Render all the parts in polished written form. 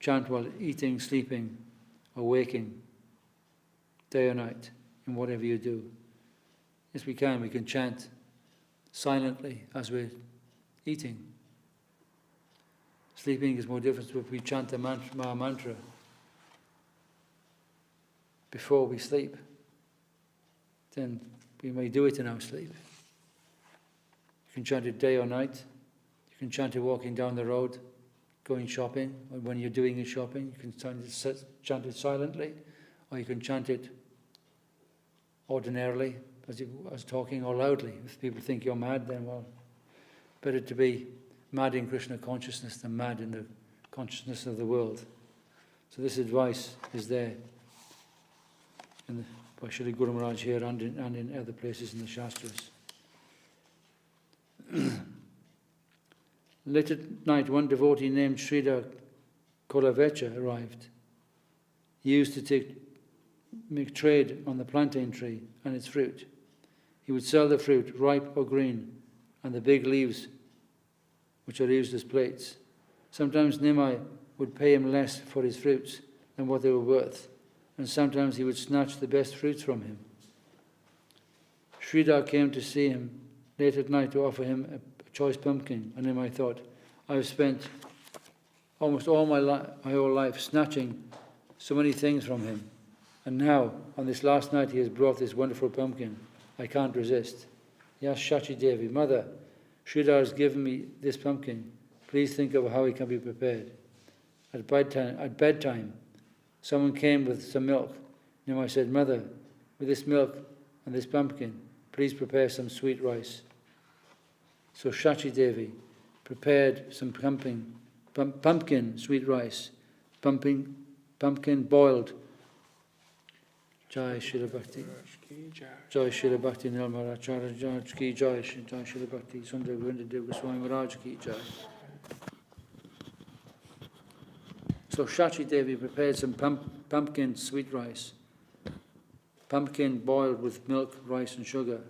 chant while eating, sleeping, or waking, day or night, in whatever you do. Yes, we can. We can chant silently as we're eating. Sleeping is more different, but we chant the mantra before we sleep. Then we may do it in our sleep. You can chant it day or night. You can chant it walking down the road, going shopping, or when you're doing your shopping. You can chant it silently, or you can chant it ordinarily, as talking, or loudly. If people think you're mad, then, well, better to be mad in Krishna consciousness than mad in the consciousness of the world. So this advice is there by Shri Guru Maharaj here and in other places in the Shastras. Late at night, one devotee named Srida Kolavecha arrived. He used to make trade on the plantain tree and its fruit. He would sell the fruit, ripe or green, and the big leaves, which are used as plates. Sometimes Nimai would pay him less for his fruits than what they were worth, and sometimes he would snatch the best fruits from him. Sridhar came to see him late at night to offer him a choice pumpkin, and Nimai thought, I've spent almost all my whole life snatching so many things from him, and now, on this last night, he has brought this wonderful pumpkin. I can't resist. He asked Shachi Devi, Mother, Sridhar has given me this pumpkin. Please think of how it can be prepared. At bedtime, someone came with some milk. Nimai said, Mother, with this milk and this pumpkin, please prepare some sweet rice. So Shachi Devi prepared some pumpkin sweet rice, pumpkin boiled. Jai Shri Bhakti. Jai Shri Bhakti Nirmala Maharaj ki Jai. Jai Shri Bhakti Sundar Govindadev Goswami Maharaj ki Jai. So Shachi Devi prepared some pumpkin sweet rice, pumpkin boiled with milk, rice and sugar.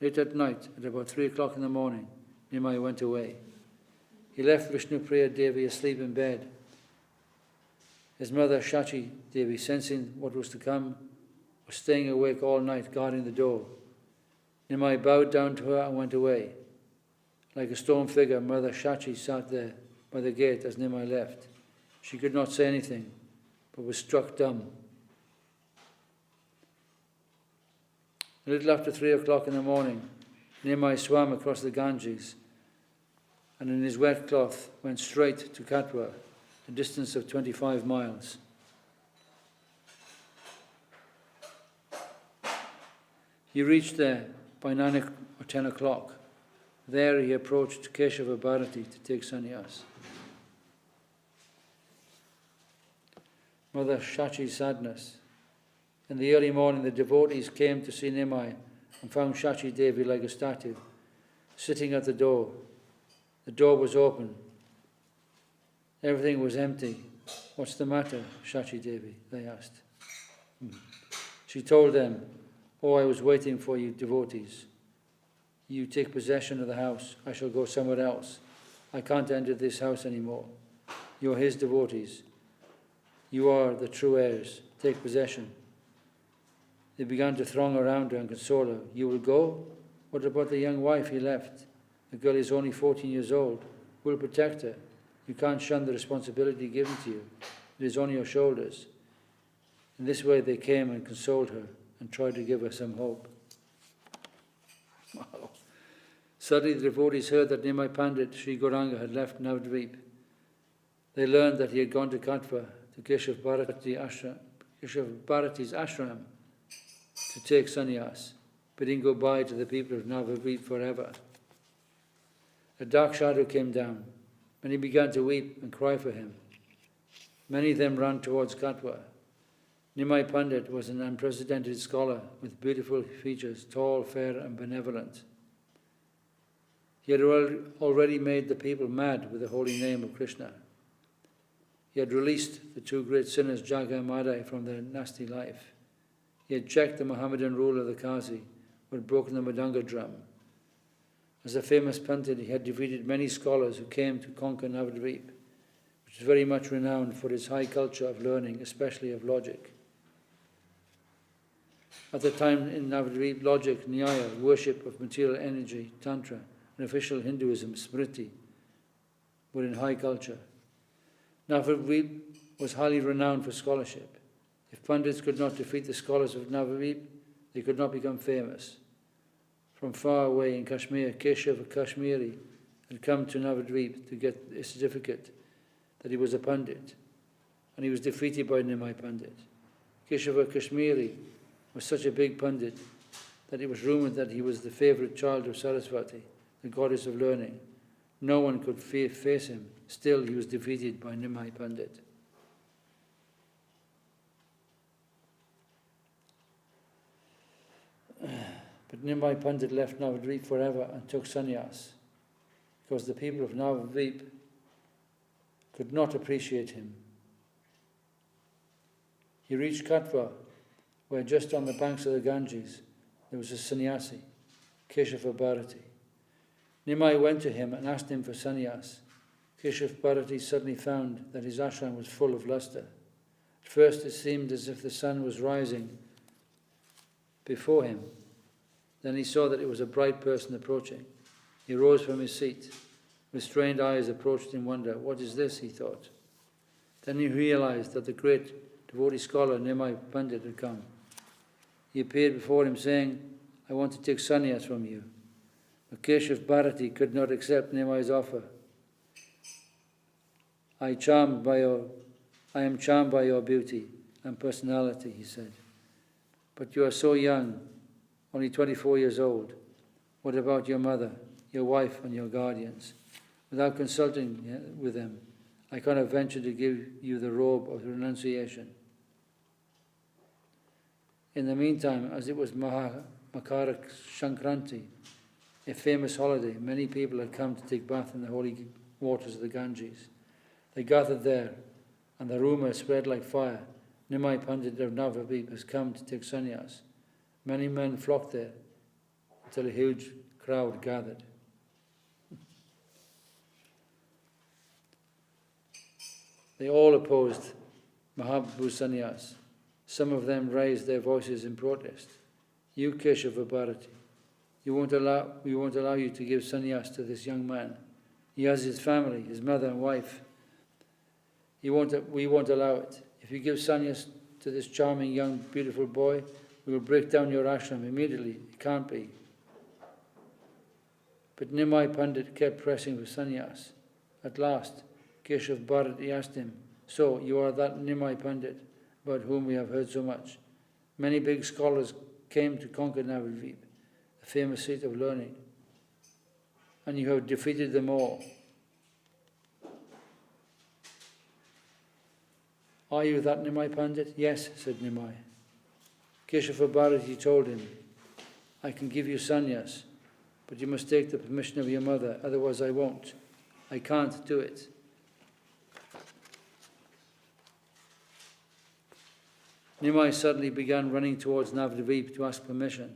Late at night, at about 3 o'clock in the morning, Nimai went away. He left Vishnupriya Devi asleep in bed. His mother, Shachi Devi, sensing what was to come, was staying awake all night, guarding the door. Nimai bowed down to her and went away. Like a stone figure, Mother Shachi sat there by the gate as Nimai left. She could not say anything, but was struck dumb. A little after 3 o'clock in the morning, Nimai swam across the Ganges and in his wet cloth went straight to Katwa, a distance of 25 miles. He reached there by 9 or 10 o'clock. There he approached Keshava Bharati to take sannyas. Mother Shachi's sadness. In the early morning, the devotees came to see Nimai and found Shachi Devi like a statue, sitting at the door. The door was open. Everything was empty. What's the matter, Shachi Devi? They asked. She told them, Oh, I was waiting for you, devotees. You take possession of the house. I shall go somewhere else. I can't enter this house anymore. You are his devotees. You are the true heirs. Take possession. They began to throng around her and console her. You will go? What about the young wife he left? The girl is only 14 years old. Who will protect her? You can't shun the responsibility given to you. It is on your shoulders. In this way they came and consoled her and tried to give her some hope. Wow. Suddenly the devotees heard that Nimai Pandit Sri Gauranga had left Navadvip. They learned that he had gone to Katwa, to Keshav Bharati's ashram, to take sannyas, bidding goodbye to the people of Navadvip forever. A dark shadow came down. Many began to weep and cry for him. Many of them ran towards Katwa. Nimai Pandit was an unprecedented scholar with beautiful features, tall, fair and benevolent. He had already made the people mad with the holy name of Krishna. He had released the two great sinners, Jaga and Madai, from their nasty life. He had checked the Mohammedan rule of the Qazi, who had broken the Madanga drum. As a famous Pandit, he had defeated many scholars who came to conquer Navadvip, which is very much renowned for its high culture of learning, especially of logic. At the time in Navadvip, logic, Nyaya, worship of material energy, Tantra, and official Hinduism, Smriti, were in high culture. Navadvip was highly renowned for scholarship. If Pandits could not defeat the scholars of Navadvip, they could not become famous. From far away in Kashmir, Keshav, a Kashmiri, had come to Navadvip to get a certificate that he was a Pandit, and he was defeated by Nimai Pandit. Keshava Kashmiri was such a big Pandit that it was rumoured that he was the favourite child of Saraswati, the goddess of learning. No one could face him. Still, he was defeated by Nimai Pandit. But Nimai Pandit left Navadvip forever and took sannyas, because the people of Navadvip could not appreciate him. He reached Katwa, where just on the banks of the Ganges there was a sannyasi, Keshava Bharati. Nimai went to him and asked him for sannyas. Keshava Bharati suddenly found that his ashram was full of lustre. At first it seemed as if the sun was rising before him. Then he saw that it was a bright person approaching. He rose from his seat. With strained eyes approached in wonder. What is this, he thought. Then he realized that the great devotee scholar Nimai Pandit had come. He appeared before him saying, I want to take sannyas from you. But Keshav Bharati could not accept Nimai's offer. I am charmed by your beauty and personality, he said. But you are so young, only 24 years old. What about your mother, your wife, and your guardians? Without consulting with them, I cannot venture to give you the robe of renunciation. In the meantime, as it was Makara Shankranti, a famous holiday, many people had come to take bath in the holy waters of the Ganges. They gathered there, and the rumour spread like fire. Nimai Pandit of Navadvip has come to take sannyas. Many men flocked there until a huge crowd gathered. They all opposed Mahaprabhu sannyas. Some of them raised their voices in protest. You, Keshava Bharati, we won't allow you to give sannyas to this young man. He has his family, his mother and wife. We won't allow it. If you give sannyas to this charming, young, beautiful boy, we will break down your ashram immediately. It can't be. But Nimai Pandit kept pressing for sannyas. At last, Keshav Bharati asked him, so you are that Nimai Pandit about whom we have heard so much. Many big scholars came to conquer Navadvip, a famous seat of learning, and you have defeated them all. Are you that Nimai Pandit? Yes, said Nimai. Keshava Bharati told him, I can give you sannyas, but you must take the permission of your mother, otherwise I won't. I can't do it. Nimai suddenly began running towards Navadvip to ask permission,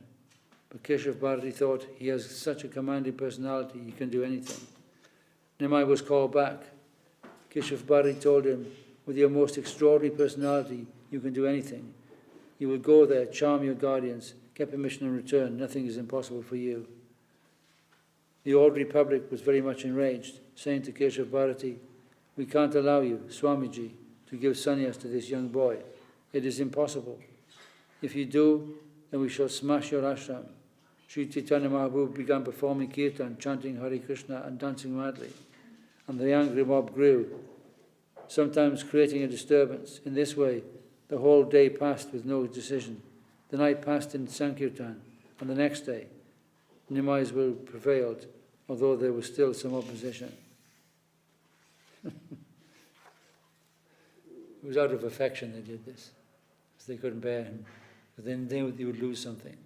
but Keshav Bharati thought he has such a commanding personality he can do anything. Nimai was called back. Keshav Bharati told him, with your most extraordinary personality, you can do anything. You will go there, charm your guardians, get permission and return. Nothing is impossible for you. The ordinary public was very much enraged, saying to Keshav Bharati, we can't allow you, Swamiji, to give sannyas to this young boy. It is impossible. If you do, then we shall smash your ashram. Sri Chaitanya Mahaprabhu began performing kirtan, chanting Hare Krishna and dancing madly. And the angry mob grew, sometimes creating a disturbance. In this way, the whole day passed with no decision. The night passed in Sankirtan, and the next day, Nimai's will prevailed, although there was still some opposition. It was out of affection they did this, because they couldn't bear him. But then they would lose something.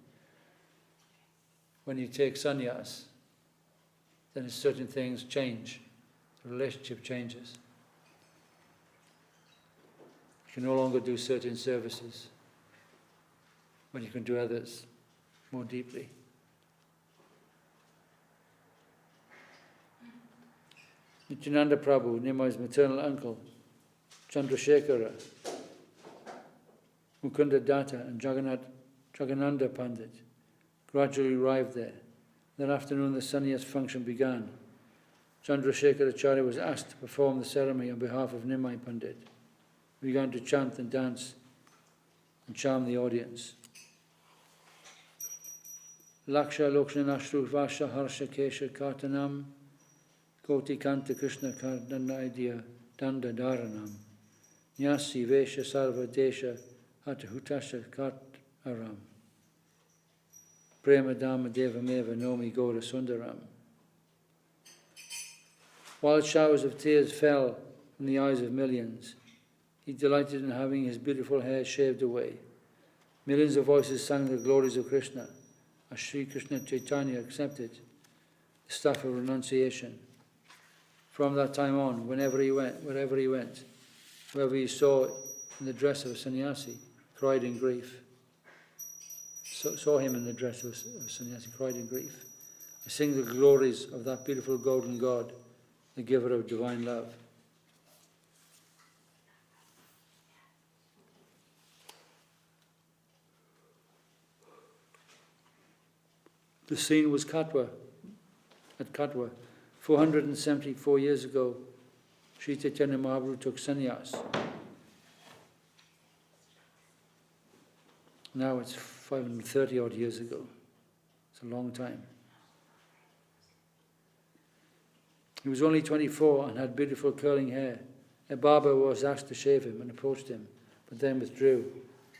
When you take sannyas, then certain things change. The relationship changes. You can no longer do certain services, but you can do others more deeply. Nityananda Prabhu, Nimai's maternal uncle, Chandrasekhara, Mukunda Datta and Jagannatha Pandit gradually arrived there. That afternoon the sannyas function began. Chandrasekhara Acharya was asked to perform the ceremony on behalf of Nimai Pandit. He began to chant and dance and charm the audience. Laksha Lokshanashru Vasha Harsha Kesha Kartanam Koti Kanta Krishna Kardanaidia Danda Dharanam Nyasi Vesha Sarva Desha Hatahutasha Kataram Prema Dhamma Devameva Nomi Gora Sundaram. While showers of tears fell from the eyes of millions, he delighted in having his beautiful hair shaved away. Millions of voices sang the glories of Krishna as Sri Krishna Chaitanya accepted the staff of renunciation. From that time on, wherever he went, whoever he saw in the dress of a sannyasi cried in grief. Saw him in the dress of a sannyasi cried in grief. I sing the glories of that beautiful golden God, the giver of divine love. The scene was Katwa. At Katwa, 474 years ago, Sri Chaitanya Mahaprabhu took sannyas. Now it's 530 odd years ago. It's a long time. He was only 24 and had beautiful curling hair. A barber was asked to shave him and approached him, but then withdrew.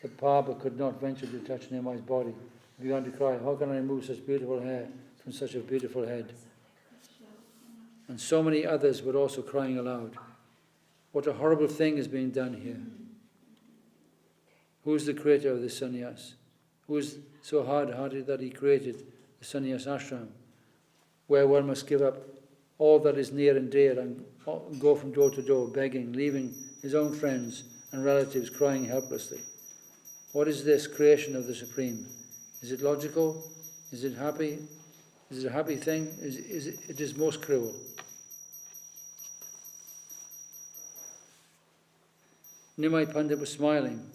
The barber could not venture to touch Nimai's body. He began to cry, "How can I remove such beautiful hair from such a beautiful head?" And so many others were also crying aloud, "What a horrible thing is being done here. Who is the creator of this sannyas? Who is so hard-hearted that he created the sannyas ashram, where one must give up all that is near and dear and go from door to door begging, leaving his own friends and relatives crying helplessly? What is this creation of the Supreme? Is it logical? Is it happy? Is it a happy thing? It is most cruel." Nimai Pandit was smiling.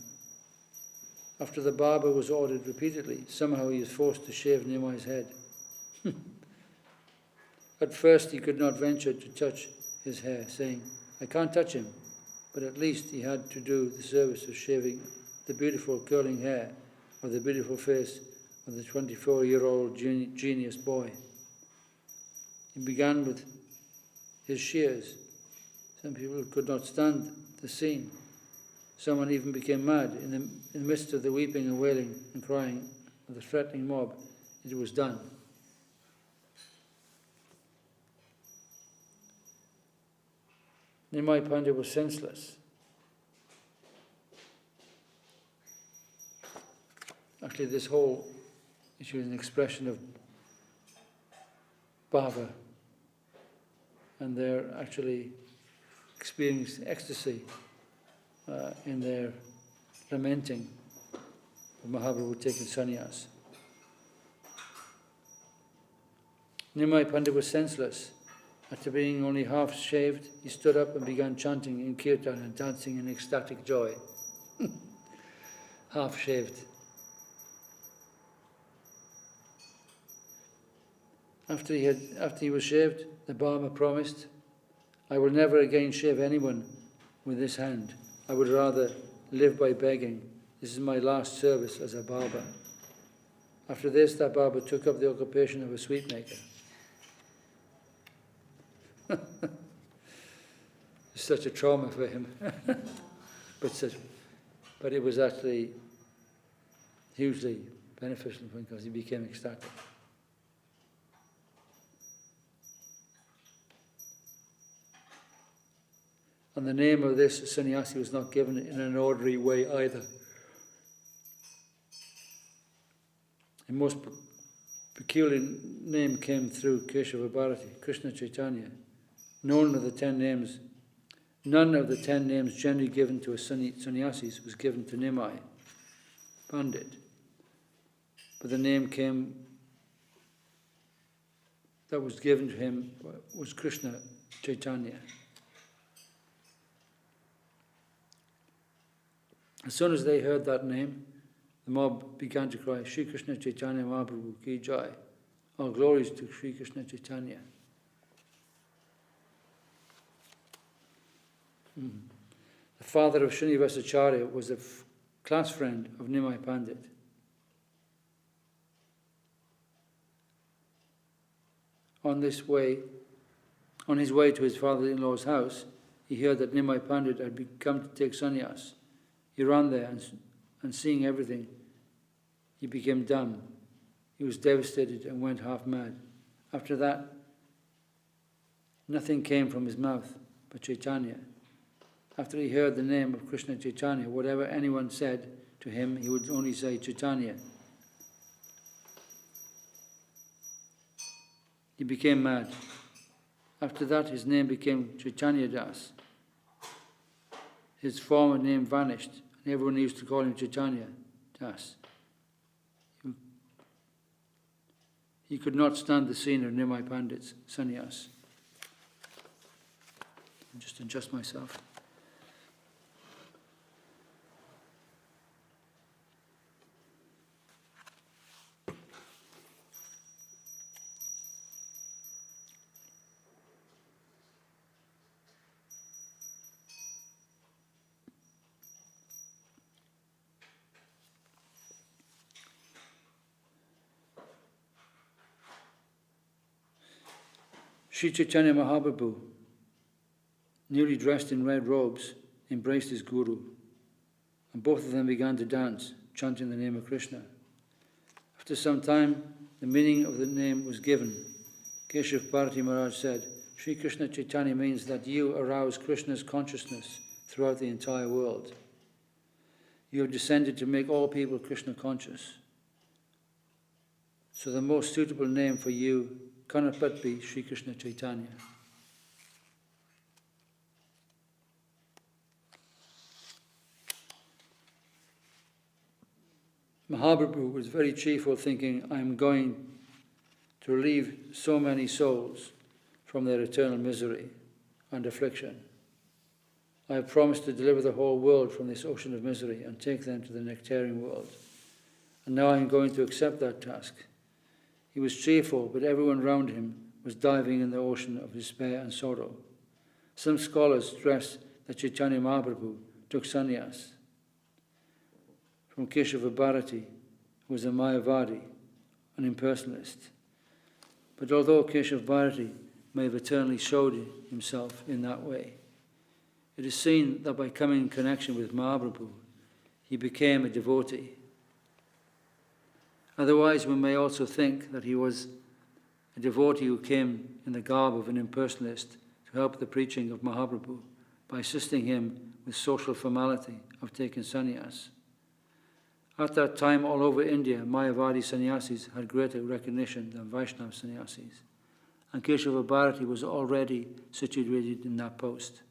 After the barber was ordered repeatedly, somehow he was forced to shave Nimai's head. At first he could not venture to touch his hair, saying, "I can't touch him," but at least he had to do the service of shaving the beautiful curling hair of the beautiful face of the 24-year-old genius boy. He began with his shears. Some people could not stand the scene. Someone even became mad. In the midst of the weeping and wailing and crying of the threatening mob, it was done. Nimai Pandit was senseless. Actually, this whole issue is an expression of bhava, and they're actually experiencing ecstasy in their lamenting of Mahaprabhu taking sannyas. Nimai Pandit was senseless. After being only half shaved, he stood up and began chanting in kirtan and dancing in ecstatic joy. Half shaved. After he was shaved, the barber promised, "I will never again shave anyone with this hand. I would rather live by begging. This is my last service as a barber." After this, that barber took up the occupation of a sweet maker. It's such a trauma for him. but it was actually hugely beneficial for him because he became ecstatic. And the name of this sannyasi was not given in an ordinary way either. A most peculiar name came through Keshava Bharati, Krishna Chaitanya. None of the 10 names generally given to a sannyasis was given to Nimai Pandit. But the name that was given to him was Krishna Chaitanya. As soon as they heard that name, the mob began to cry, Sri Krishna Chaitanya Mahaprabhu Ki Jai. All glories to Sri Krishna Chaitanya. The father of Srinivasacharya was a class friend of Nimai Pandit. On his way to his father-in-law's house, he heard that Nimai Pandit had come to take sannyas. He ran there and seeing everything, he became dumb. He was devastated and went half mad. After that, nothing came from his mouth but Chaitanya. After he heard the name of Krishna Chaitanya, whatever anyone said to him, he would only say Chaitanya. He became mad. After that, his name became Chaitanya Das. His former name vanished, and everyone used to call him Chaitanya Das. He could not stand the scene of Nimai Pandit's sannyas. I'll just adjust myself. Sri Chaitanya Mahaprabhu, newly dressed in red robes, embraced his guru, and both of them began to dance, chanting the name of Krishna. After some time, the meaning of the name was given. Keshav Bharati Maharaj said, Sri Krishna Chaitanya means that you arouse Krishna's consciousness throughout the entire world. You have descended to make all people Krishna conscious. So the most suitable name for you cannot but be Sri Krishna Chaitanya. Mahaprabhu was very cheerful, thinking, I am going to relieve so many souls from their eternal misery and affliction. I have promised to deliver the whole world from this ocean of misery and take them to the nectarian world. And now I am going to accept that task. He was cheerful, but everyone round him was diving in the ocean of despair and sorrow. Some scholars stress that Chaitanya Mahaprabhu took sannyas from Keshava Bharati, who was a Mayavadi, an impersonalist. But although Keshava Bharati may have eternally showed himself in that way, it is seen that by coming in connection with Mahaprabhu, he became a devotee. Otherwise, we may also think that he was a devotee who came in the garb of an impersonalist to help the preaching of Mahaprabhu by assisting him with social formality of taking sannyas. At that time, all over India, Mayavadi sannyasis had greater recognition than Vaishnava sannyasis, and Keshava Bharati was already situated in that post.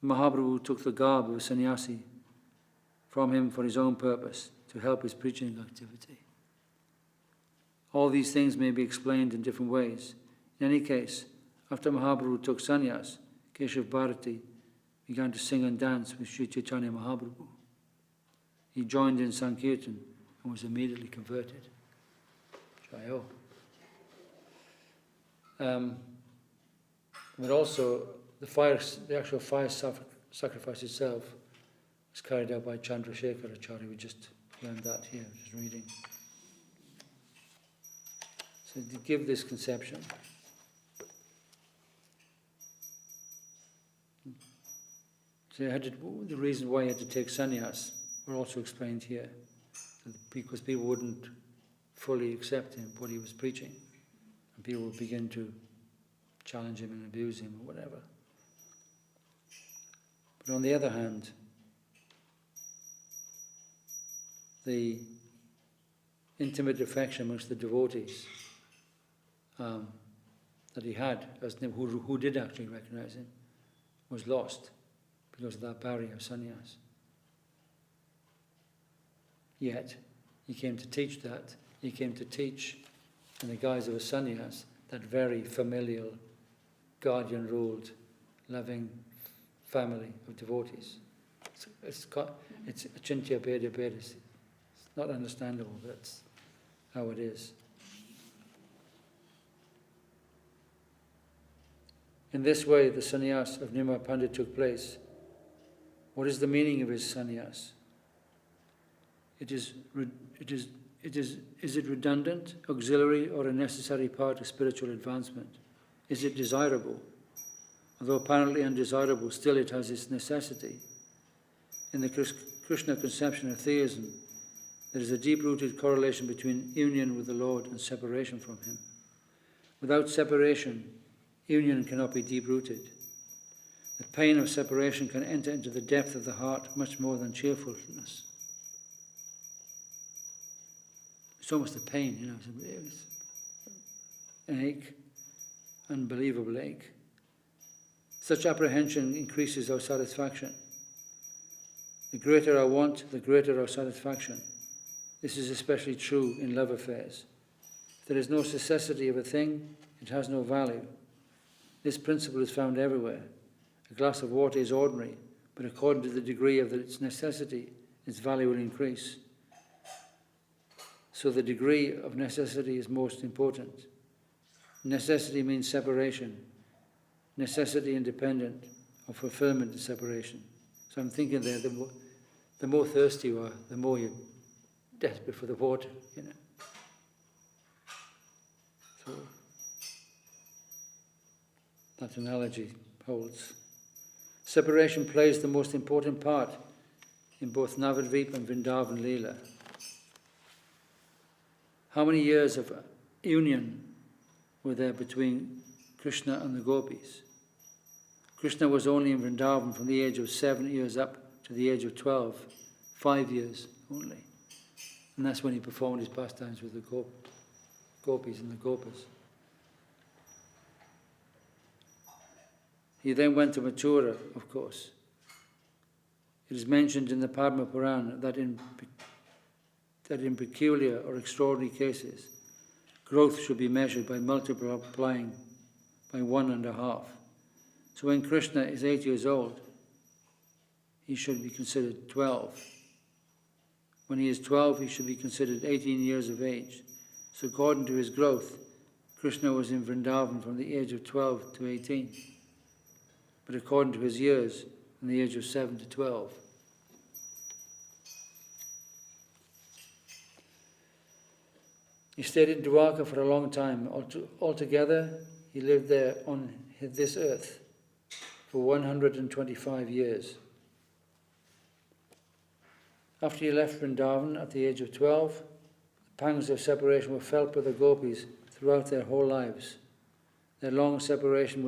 Mahaprabhu took the garb of a sannyasi from him for his own purpose, to help his preaching activity. All these things may be explained in different ways. In any case, after Mahaprabhu took sannyas, Keshav Bharati began to sing and dance with Sri Chaitanya Mahaprabhu. He joined in Sankirtan and was immediately converted. Jayo. But also, the actual fire sacrifice itself was carried out by Chandrasekhar Acharya. We just learned that here, just reading. So to give this conception, so the reason why he had to take sannyas were also explained here, because people wouldn't fully accept him, what he was preaching, and people would begin to challenge him and abuse him or whatever. But on the other hand, the intimate affection amongst the devotees that he had, who did actually recognize him, was lost because of that barrier of sannyas. Yet, he came to teach that. He came to teach, in the guise of a sannyas, that very familial guardian-ruled, loving family of devotees. It's achintya bheda bheda. It's not understandable, but that's how it is. In this way, the sannyas of Nima Pandit took place. What is the meaning of his sannyas? Is it redundant, auxiliary, or a necessary part of spiritual advancement? Is it desirable? Although apparently undesirable, still it has its necessity. In the Krishna conception of theism, there is a deep-rooted correlation between union with the Lord and separation from Him. Without separation, union cannot be deep-rooted. The pain of separation can enter into the depth of the heart much more than cheerfulness. It's almost a pain, it's an ache, unbelievable ache. Such apprehension increases our satisfaction. The greater our want, the greater our satisfaction. This is especially true in love affairs. If there is no necessity of a thing, it has no value. This principle is found everywhere. A glass of water is ordinary, but according to the degree of its necessity, its value will increase. So the degree of necessity is most important. Necessity means separation. Necessity independent of fulfillment and separation. So I'm thinking there, the more thirsty you are, the more you're desperate for the water, So that analogy holds. Separation plays the most important part in both Navadvip and Vrindavan Leela. How many years of union were there between Krishna and the gopis? Krishna was only in Vrindavan from the age of 7 years up to the age of 12, 5 years only. And that's when he performed his pastimes with the gopis and the gopas. He then went to Mathura, of course. It is mentioned in the Padma Purana that in peculiar or extraordinary cases, growth should be measured by multiplying by 1.5. So when Krishna is 8 years old, he should be considered 12. When he is 12, he should be considered 18 years of age. So according to his growth, Krishna was in Vrindavan from the age of 12 to 18. But according to his years, from the age of 7 to 12. He stayed in Dwarka for a long time. Altogether, he lived there on this earth for 125 years. After he left Vrindavan at the age of 12, the pangs of separation were felt by the gopis throughout their whole lives. Their long separation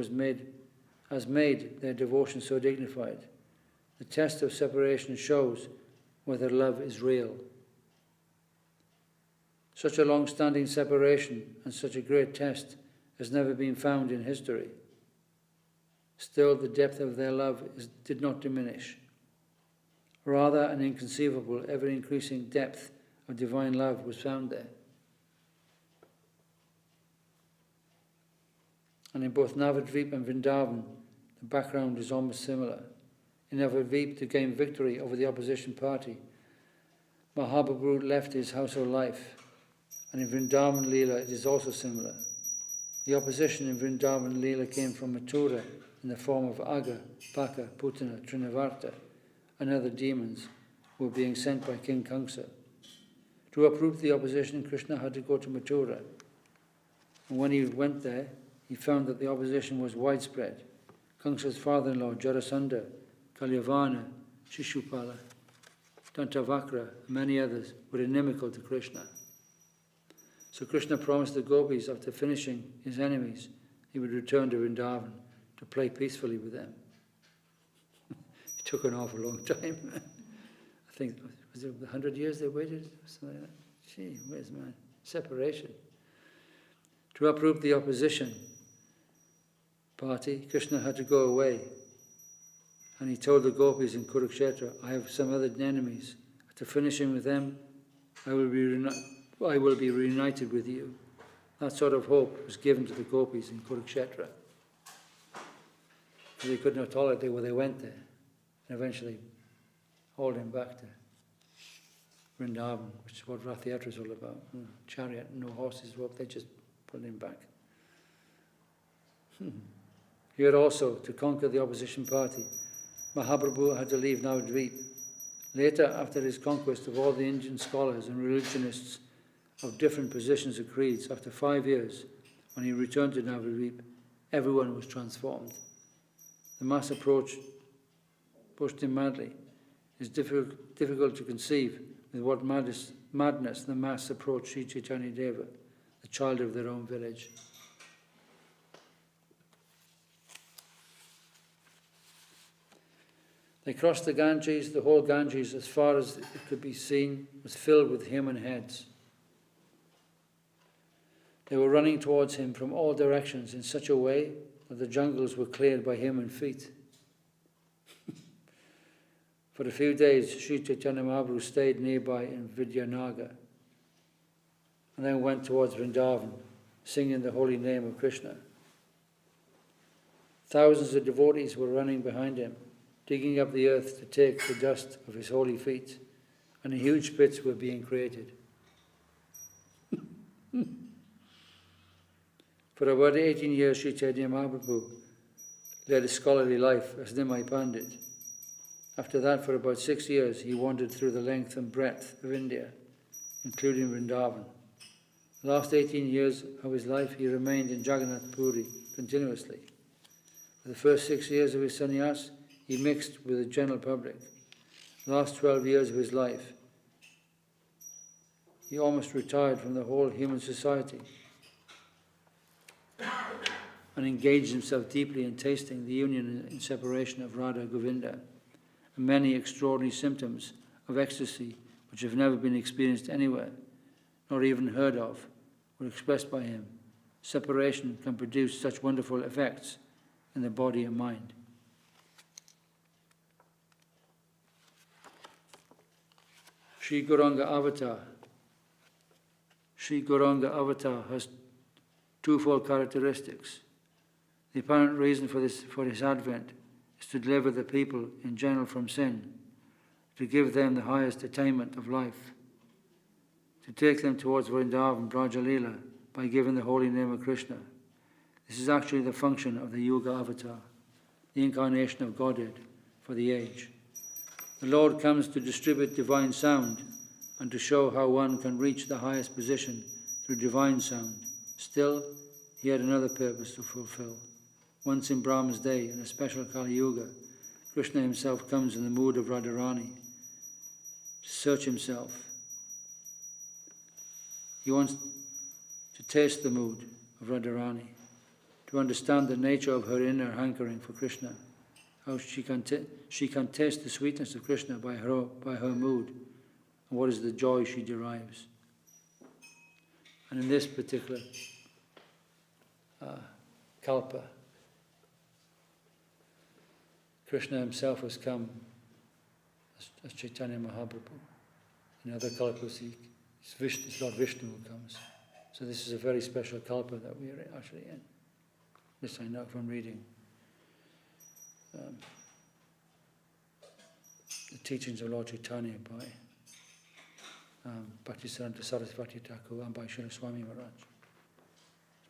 has made their devotion so dignified. The test of separation shows whether love is real. Such a long-standing separation and such a great test has never been found in history. Still, the depth of their love did not diminish. Rather, an inconceivable, ever-increasing depth of divine love was found there. And in both Navadvip and Vrindavan, the background is almost similar. In Navadvip, to gain victory over the opposition party, Mahaprabhu left his household life. And in Vrindavan Leela, it is also similar. The opposition in Vrindavan Leela came from Mathura in the form of Aga, Baka, Putana, Trinavarta, and other demons who were being sent by King Kamsa. To uproot the opposition, Krishna had to go to Mathura. And when he went there, he found that the opposition was widespread. Kamsa's father-in-law, Jarasandha, Kalyavana, Shishupala, Dantavakra, and many others were inimical to Krishna. So Krishna promised the gopis, after finishing his enemies, he would return to Vrindavan to play peacefully with them. It took an awful long time. I think, was it 100 years they waited? Something like that. Gee, where's my separation? To uproot the opposition party, Krishna had to go away. And he told the gopis in Kurukshetra, I have some other enemies. After finishing with them, I will be reunited with you. That sort of hope was given to the gopis in Kurukshetra. They could not tolerate it where they went there, and eventually hauled him back to Vrindavan, which is what Rath Yatra is all about. Chariot, no horses, they just pulled him back. Here also, to conquer the opposition party, Mahaprabhu had to leave Navadvip. Later, after his conquest of all the Indian scholars and religionists of different positions and creeds, after 5 years, when he returned to Navadvip, everyone was transformed. The mass approach pushed him madly. It is difficult to conceive with what madness the mass approached Sri Chaitanya Deva, the child of their own village. They crossed the Ganges. The whole Ganges, as far as it could be seen, was filled with human heads. They were running towards him from all directions in such a way that the jungles were cleared by human feet. For a few days, Sri Chaitanya Mahaprabhu stayed nearby in Vidyanagar and then went towards Vrindavan, singing the holy name of Krishna. Thousands of devotees were running behind him, digging up the earth to take the dust of his holy feet, and huge pits were being created. For about 18 years, Sri Chaitanya Mahaprabhu led a scholarly life as Nimai Pandit. After that, for about 6 years, he wandered through the length and breadth of India, including Vrindavan. The last 18 years of his life, he remained in Jagannath Puri continuously. For the first 6 years of his sannyas, he mixed with the general public. The last 12 years of his life, he almost retired from the whole human society and engaged himself deeply in tasting the union and separation of Radha Govinda, and many extraordinary symptoms of ecstasy which have never been experienced anywhere, nor even heard of, were expressed by him. Separation can produce such wonderful effects in the body and mind. Sri Gauranga Avatar. Sri Gauranga Avatar has twofold characteristics. The apparent reason for his advent is to deliver the people in general from sin, to give them the highest attainment of life, to take them towards Vrindavan Brajalila by giving the holy name of Krishna. This is actually the function of the Yuga Avatar, the incarnation of Godhead for the age. The Lord comes to distribute divine sound and to show how one can reach the highest position through divine sound. Still, he had another purpose to fulfill. Once in Brahma's day, in a special Kali Yuga, Krishna himself comes in the mood of Radharani to search himself. He wants to taste the mood of Radharani, to understand the nature of her inner hankering for Krishna, how she can taste the sweetness of Krishna by her mood, and what is the joy she derives. And in this particular kalpa, Krishna himself has come as Chaitanya Mahaprabhu. In other kalpas, it's Lord Vishnu who comes. So this is a very special kalpa that we are actually in. This I know from reading the teachings of Lord Chaitanya by Bhakti Sarasvati Thakur and by Srila Swami Maharaj,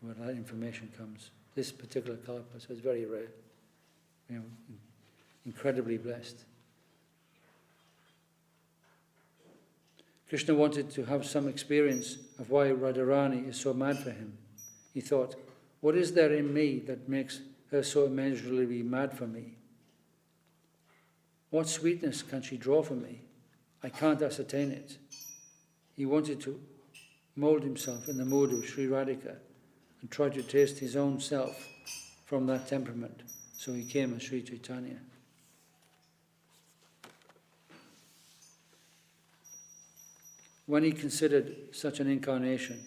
where that information comes. This particular kalpa, so it's very rare. We are incredibly blessed. Krishna wanted to have some experience of why Radharani is so mad for him. He thought, what is there in me that makes her so immeasurably mad for me? What sweetness can she draw from me? I can't ascertain it. He wanted to mold himself in the mood of Sri Radhika and try to taste his own self from that temperament. So he came as Sri Chaitanya. When he considered such an incarnation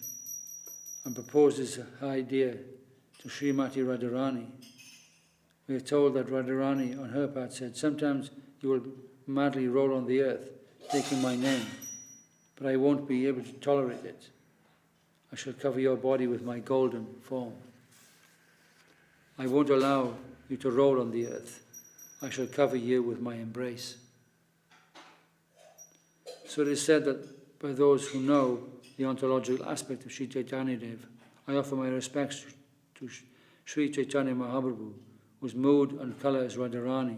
and proposed his idea to Srimati Radharani, we are told that Radharani on her part said, sometimes you will madly roll on the earth, taking my name, but I won't be able to tolerate it. I shall cover your body with my golden form. I won't allow you to roll on the earth. I shall cover you with my embrace. So it is said that by those who know the ontological aspect of Sri Chaitanya Dev, I offer my respects to Sri Chaitanya Mahaprabhu, whose mood and colour is Radharani,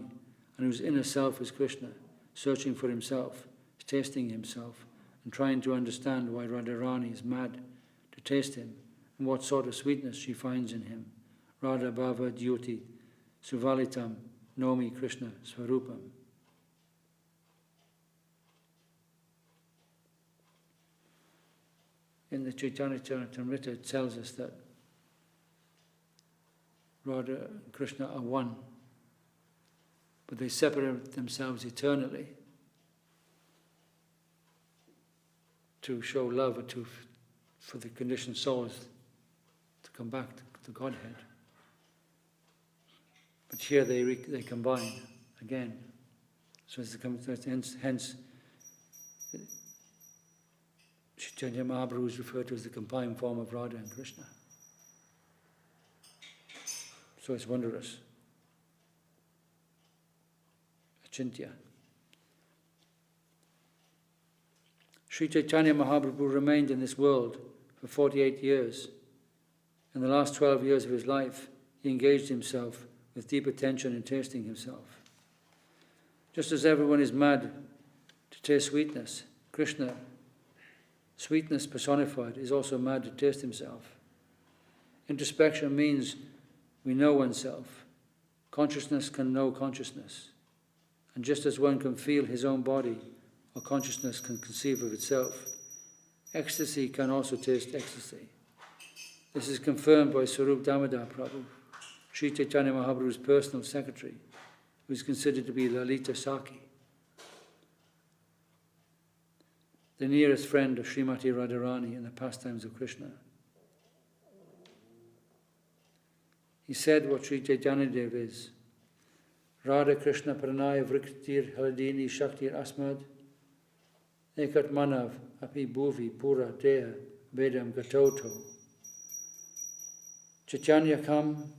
and whose inner self is Krishna, searching for himself, tasting himself, and trying to understand why Radharani is mad to taste him, and what sort of sweetness she finds in him. Radha Bhava Dyoti Suvalitam Nomi Krishna Swarupam. In the Chaitanya Charitamrita it tells us that Radha and Krishna are one, but they separate themselves eternally to show love or for the conditioned souls to come back to Godhead. But here they combine again. So hence Chaitanya Mahaprabhu is referred to as the combined form of Radha and Krishna. So it's wondrous. Achintya. Sri Chaitanya Mahaprabhu remained in this world for 48 years. In the last 12 years of his life, he engaged himself with deep attention in tasting himself. Just as everyone is mad to taste sweetness, Krishna, sweetness personified, is also mad to taste himself. Introspection means we know oneself. Consciousness can know consciousness. And just as one can feel his own body, or consciousness can conceive of itself, ecstasy can also taste ecstasy. This is confirmed by Swarup Damodar Prabhu, Sri Chaitanya Mahaprabhu's personal secretary, who is considered to be Lalita Sakhi, the nearest friend of Srimati Radharani in the pastimes of Krishna. He said what Sri Chaitanya Dev is: Radha Krishna Pranaya Vriktir Haladini Shaktir Asmad Ekat Manav Api Bhuvi Pura Deha Vedam Gatoto Chaitanya Kam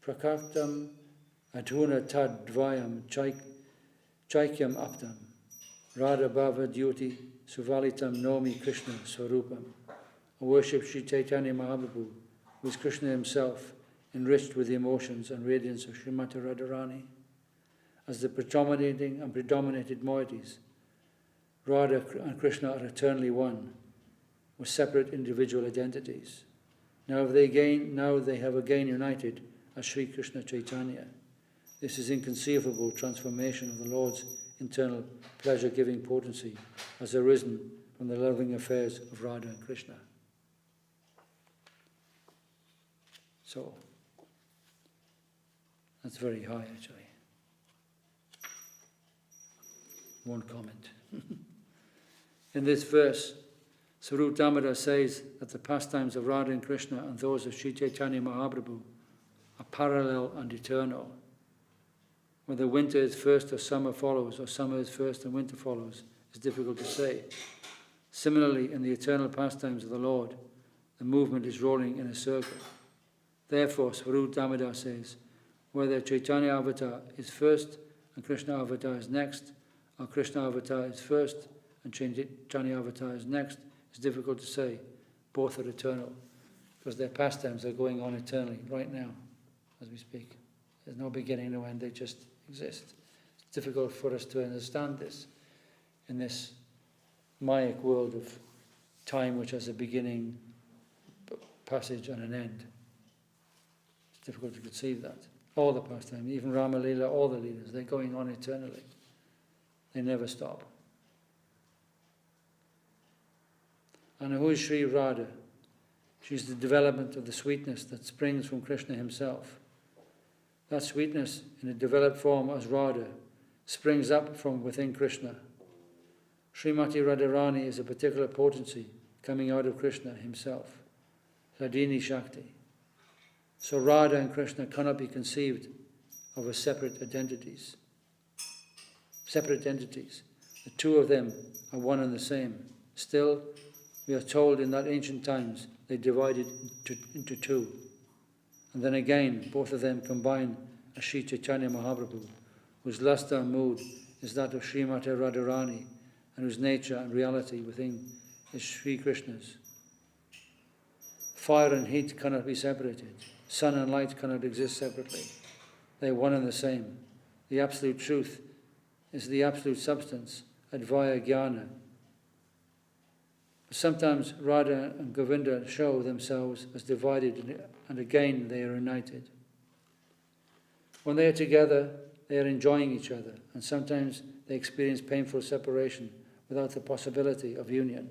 Prakaktam Adhuna Tad Dvayam Chaikyam Aptam Radha Bhava Dyoti Suvalitam Nomi Krishna Swarupam. I worship Sri Chaitanya Mahaprabhu, who is Krishna himself, enriched with the emotions and radiance of Srimati Radharani. As the predominating and predominated moieties, Radha and Krishna are eternally one, with separate individual identities. Now they have again united as Sri Krishna Chaitanya. This is inconceivable transformation of the Lord's internal pleasure-giving potency has arisen from the loving affairs of Radha and Krishna. So, that's very high, actually. One comment. In this verse, Swarup Damodar says that the pastimes of Radha and Krishna and those of Sri Chaitanya Mahaprabhu are parallel and eternal. Whether winter is first or summer follows, or summer is first and winter follows, is difficult to say. Similarly, in the eternal pastimes of the Lord, the movement is rolling in a circle. Therefore, Swarup Damodar says, whether Chaitanya Avatar is first and Krishna Avatar is next, or Krishna Avatar is first and Chaitanya Avatar is next, is difficult to say. Both are eternal, because their pastimes are going on eternally, right now, as we speak. There's no beginning, no end, they just exist. It's difficult for us to understand this in this Mayic world of time which has a beginning, passage and an end. It's difficult to conceive that. All the pastime, even Rama Leela, all the Leelas, they're going on eternally. They never stop. And who is Sri Radha? She's the development of the sweetness that springs from Krishna himself. That sweetness, in a developed form as Radha, springs up from within Krishna. Srimati Radharani is a particular potency coming out of Krishna himself, Hladini Shakti. So Radha and Krishna cannot be conceived of as separate entities. The two of them are one and the same. Still, we are told in that ancient times they divided into two. and then again both of them combine as Sri Chaitanya Mahaprabhu, whose lustre and mood is that of Srimati Radharani, and whose nature and reality within is Sri Krishna's. Fire and heat cannot be separated. Sun and light cannot exist separately. They are one and the same. The absolute truth is the absolute substance, Advaya Jnana. Sometimes Radha and Govinda show themselves as divided, and again they are united. When they are together, they are enjoying each other, and sometimes they experience painful separation without the possibility of union.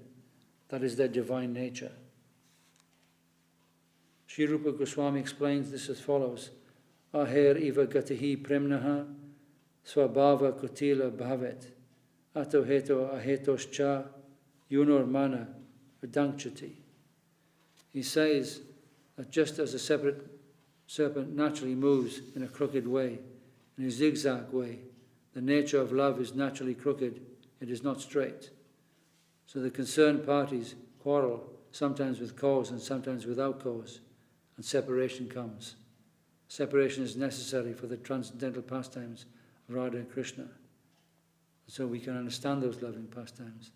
That is their divine nature. Sri Rupa Goswami explains this as follows: Aher iva gatihi premnaha swabhava kutila bhavet ato heto ahetoscha yunor mana vadankchati. He says that just as a separate serpent naturally moves in a crooked way, in a zigzag way, the nature of love is naturally crooked, it is not straight. So the concerned parties quarrel, sometimes with cause and sometimes without cause, and separation comes. Separation is necessary for the transcendental pastimes of Radha and Krishna. And so we can understand those loving pastimes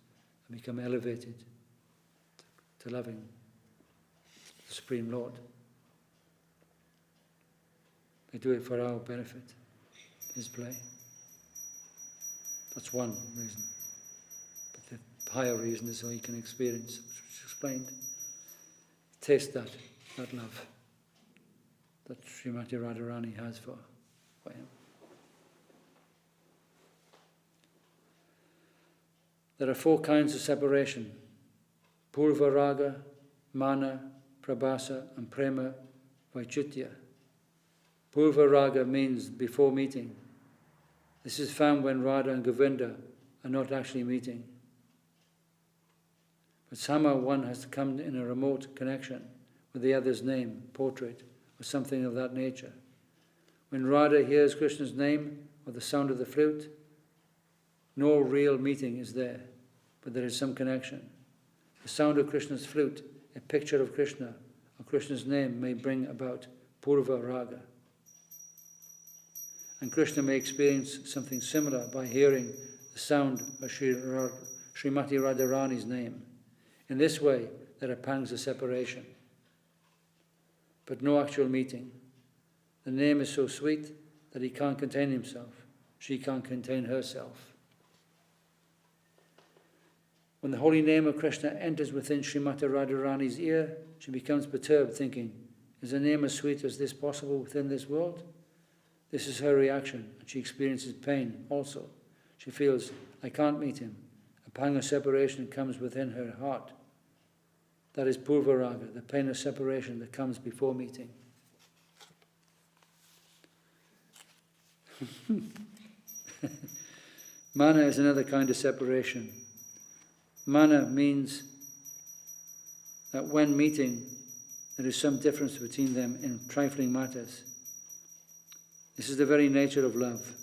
and become elevated to loving the Supreme Lord. They do it for our benefit, His play. That's one reason. But the higher reason is so He can experience, which was explained, taste that love that Srimati Radharani has for Him. There are 4 kinds of separation: Purva Raga, Mana, Prabhasa, and Prema Vaichitya. Purva Raga means before meeting. This is found when Radha and Govinda are not actually meeting. But somehow one has to come in a remote connection with the other's name, portrait, or something of that nature. When Radha hears Krishna's name or the sound of the flute, no real meeting is there, but there is some connection. The sound of Krishna's flute, a picture of Krishna or Krishna's name, may bring about Purva Raga. And Krishna may experience something similar by hearing the sound of Srimati Radharani's name. In this way, there are pangs of separation, but no actual meeting. The name is so sweet that he can't contain himself. She can't contain herself. When the holy name of Krishna enters within Srimati Radharani's ear, she becomes perturbed, thinking, is a name as sweet as this possible within this world? This is her reaction, and she experiences pain also. She feels, I can't meet him. A pang of separation comes within her heart. That is Purva Raga, the pain of separation that comes before meeting. Mana is another kind of separation. Mana means that when meeting, there is some difference between them in trifling matters. This is the very nature of love.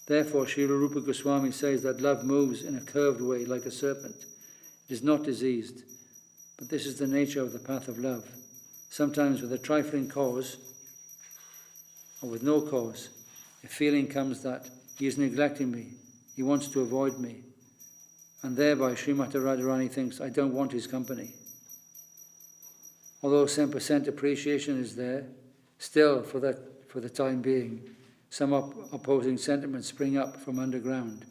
Therefore, Srila Rupa Goswami says that love moves in a curved way like a serpent. It is not diseased, but this is the nature of the path of love. Sometimes with a trifling cause, or with no cause, a feeling comes that he is neglecting me, he wants to avoid me, and thereby Srimati Radharani thinks, I don't want his company. Although some percent appreciation is there, still for the time being, some opposing sentiments spring up from underground.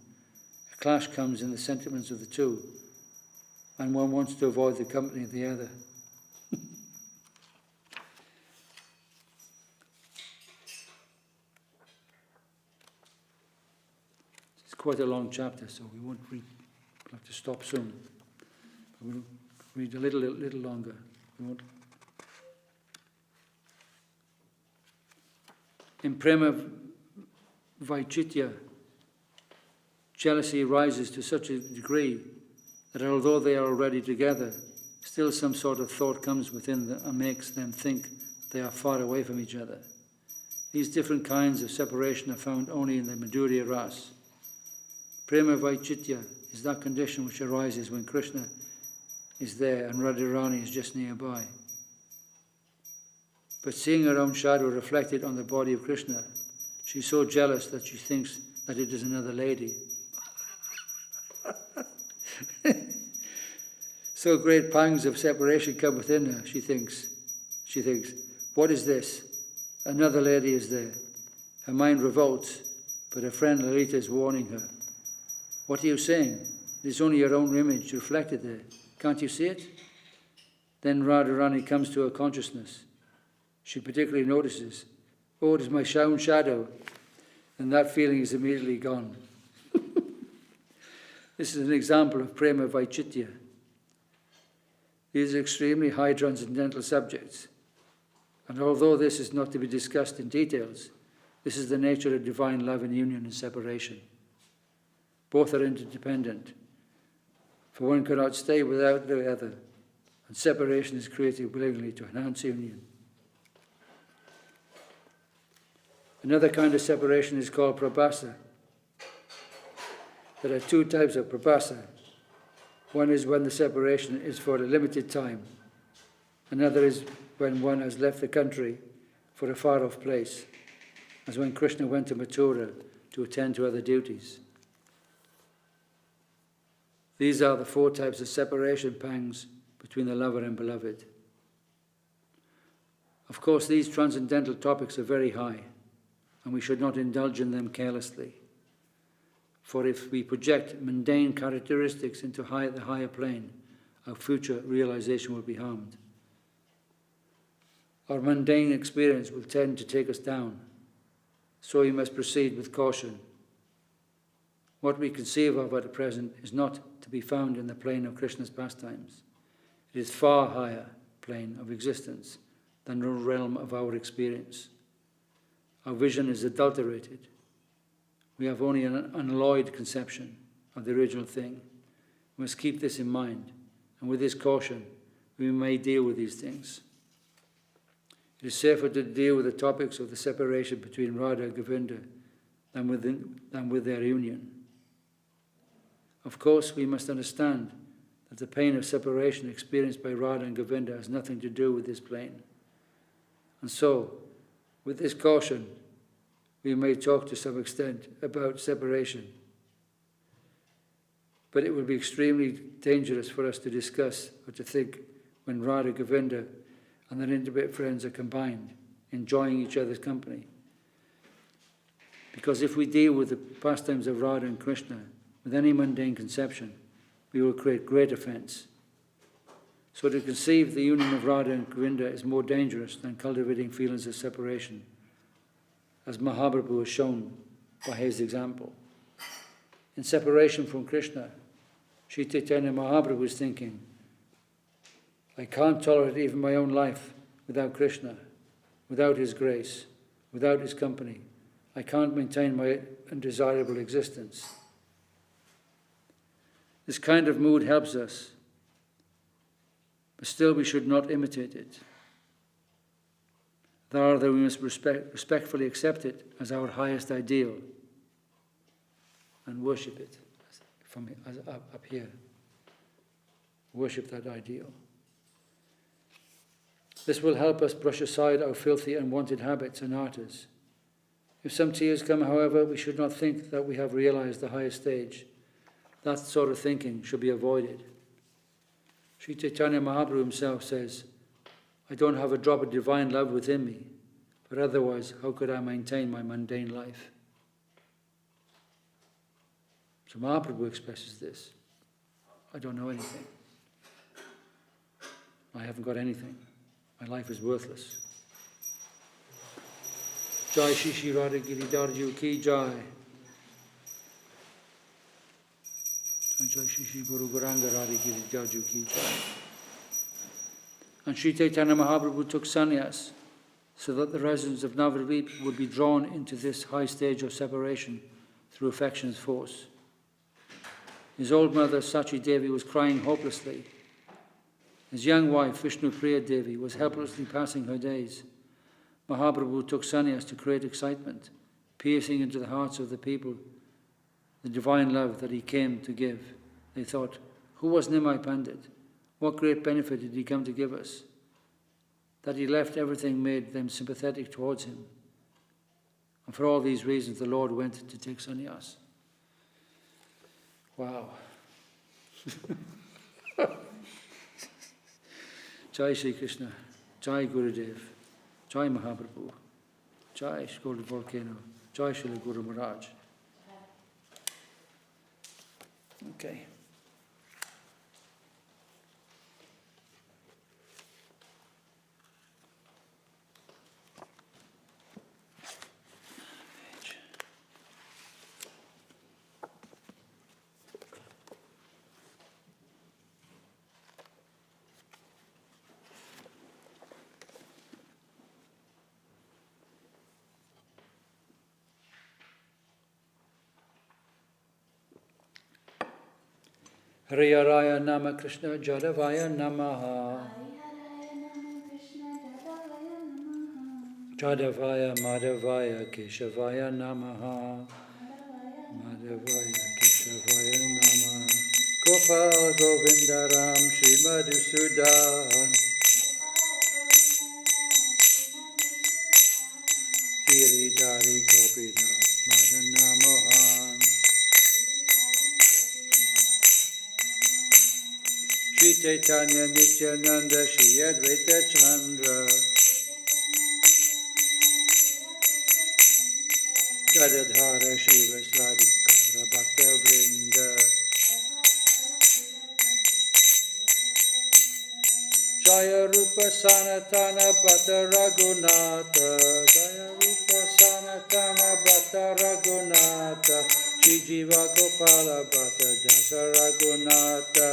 A clash comes in the sentiments of the two, and one wants to avoid the company of the other. It's quite a long chapter, so we won't read. We'll have to stop soon. But we'll read a little longer. We won't. In Prema Vaichitya, jealousy rises to such a degree that although they are already together, still some sort of thought comes within them and makes them think they are far away from each other. These different kinds of separation are found only in the Madhurya Ras. Prema Vaichitya is that condition which arises when Krishna is there and Radharani is just nearby. but seeing her own shadow reflected on the body of Krishna, she's so jealous that she thinks that it is another lady. So great pangs of separation come within her, she thinks, what is this? Another lady is there. Her mind revolts, but her friend Lalita is warning her. What are you saying? It is only your own image reflected there. Can't you see it? Then Radharani comes to her consciousness. She particularly notices, oh, it is my own shadow, and that feeling is immediately gone. This is an example of prema vaichitya. These are extremely high transcendental subjects, and although this is not to be discussed in details, this is the nature of divine love and union and separation. Both are interdependent, for one cannot stay without the other, and separation is created willingly to enhance union. Another kind of separation is called prabhasa. There are two types of prabhasa. One is when the separation is for a limited time. Another is when one has left the country for a far-off place, as when Krishna went to Mathura to attend to other duties. These are the four types of separation pangs between the lover and beloved. Of course, these transcendental topics are very high, and we should not indulge in them carelessly. For if we project mundane characteristics into the higher plane, our future realization will be harmed. Our mundane experience will tend to take us down, so we must proceed with caution. What we conceive of at present is not to be found in the plane of Krishna's pastimes. It is far higher plane of existence than the realm of our experience. Our vision is adulterated. We have only an unalloyed conception of the original thing. We must keep this in mind, and with this caution, we may deal with these things. It is safer to deal with the topics of the separation between Radha and Govinda than with their union. Of course, we must understand that the pain of separation experienced by Radha and Govinda has nothing to do with this plane. And so, with this caution, we may talk to some extent about separation. But it would be extremely dangerous for us to discuss or to think when Radha, Govinda and their intimate friends are combined, enjoying each other's company. Because if we deal with the pastimes of Radha and Krishna with any mundane conception, we will create great offense. So to conceive the union of Radha and Govinda is more dangerous than cultivating feelings of separation, as Mahaprabhu has shown by his example. In separation from Krishna, Sri Chaitanya Mahaprabhu is thinking, I can't tolerate even my own life without Krishna, without his grace, without his company. I can't maintain my undesirable existence. This kind of mood helps us, but still we should not imitate it. Rather, we must respectfully accept it as our highest ideal and worship it up here. Worship that ideal. This will help us brush aside our filthy and unwanted habits and artas. If some tears come, however, we should not think that we have realized the highest stage. That sort of thinking should be avoided. Sri Chaitanya Mahaprabhu himself says, I don't have a drop of divine love within me, but otherwise, how could I maintain my mundane life? So Mahaprabhu expresses this. I don't know anything. I haven't got anything. My life is worthless. Jai Shri Shri Radha Giridharju Ki Jai. Jai Shri Shri Guru Gauranga Radha Giridharju Ki Jai. And Sri Chaitanya Mahaprabhu took sannyas so that the residents of Navadvip would be drawn into this high stage of separation through affection's force. His old mother Sachi Devi was crying hopelessly. His young wife Vishnu Priya Devi was helplessly passing her days. Mahaprabhu took sannyas to create excitement, piercing into the hearts of the people the divine love that he came to give. They thought, who was Nimai Pandit? What great benefit did he come to give us? that he left everything made them sympathetic towards him. And for all these reasons, the Lord went to take sannyas. Wow. Jai Shri Krishna, Jai Gurudev, Jai Mahaprabhu, Jai Shri Volcano, Jai Shri Guru Maharaj. Okay. Hare Raya Nama Krishna Jadavaya Namaha Jadavaya Madhavaya Keshavaya Namaha Madhavaya Keshavaya Namaha Gopal Govindaram Shri Madhusudan Giridhari Gopinath Madana Mohan Shri Chaitanya Nityananda Shri Advaita Chandra Gadadhara Shiva Sadi Gaura Bhakta Vrinda Jaya Rupa Sanatana Bhatta Raghunatha Jaya Rupa Sanatana Bhatta Raghunatha Shri Jiva Gopala Bhatta Dasa Raghunatha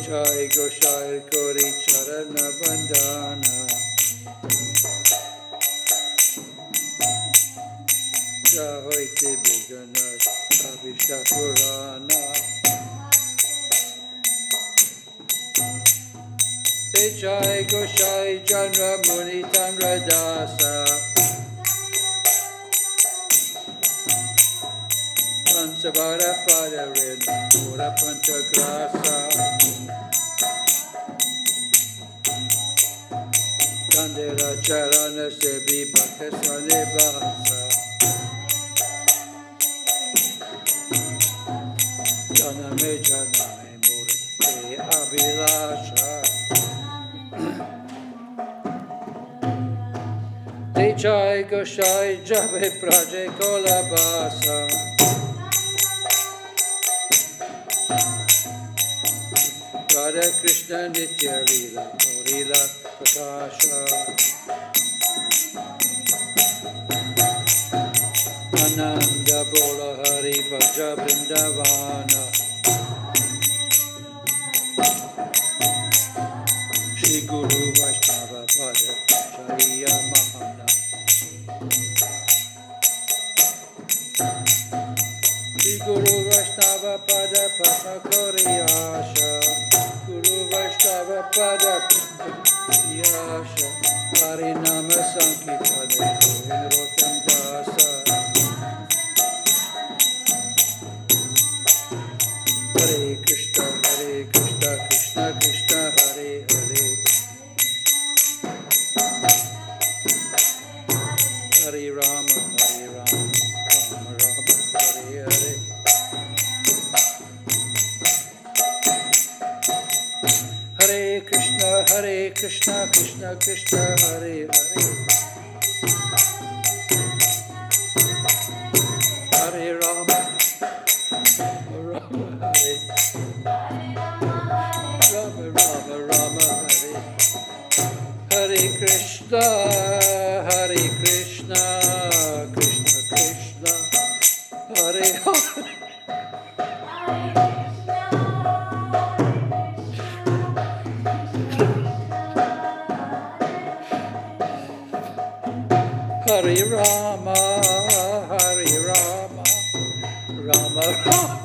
Jai Goshai Kori Charana Bandhana Jahoite Biganash Abhishta Purana Jai Goshai Chandra Muni Tandra Dasa Pansavara Padarin Pura Panchagrasa Kandera Charana Sebi Bhakta Sanibhasa Janame Janame Murti Abhilasha Jai Goshai Jabe Praje Kolabasa Radha Krishna Nitya Lila Lila Prakasha Ananda Bola Hari Bhaja Vrindavana Shri Guru Vaishnava Pada Chariya Mahana Shri Guru Vaishnava Pada Padma Koriyasha Guru Vaishnava Pada Yasha Harinama Sankirtane Kohen Rotam Dasa Hare Krishna Krishna Krishna Hare Hare Hare Rama Rama Rama Hare Hare Hare Krishna Krishna Krishna Hare Hare Hare Rama Rama Hare Rama Hare Hare Krishna Krishna Krishna Hare Hare Hare Rama, Rama Rama.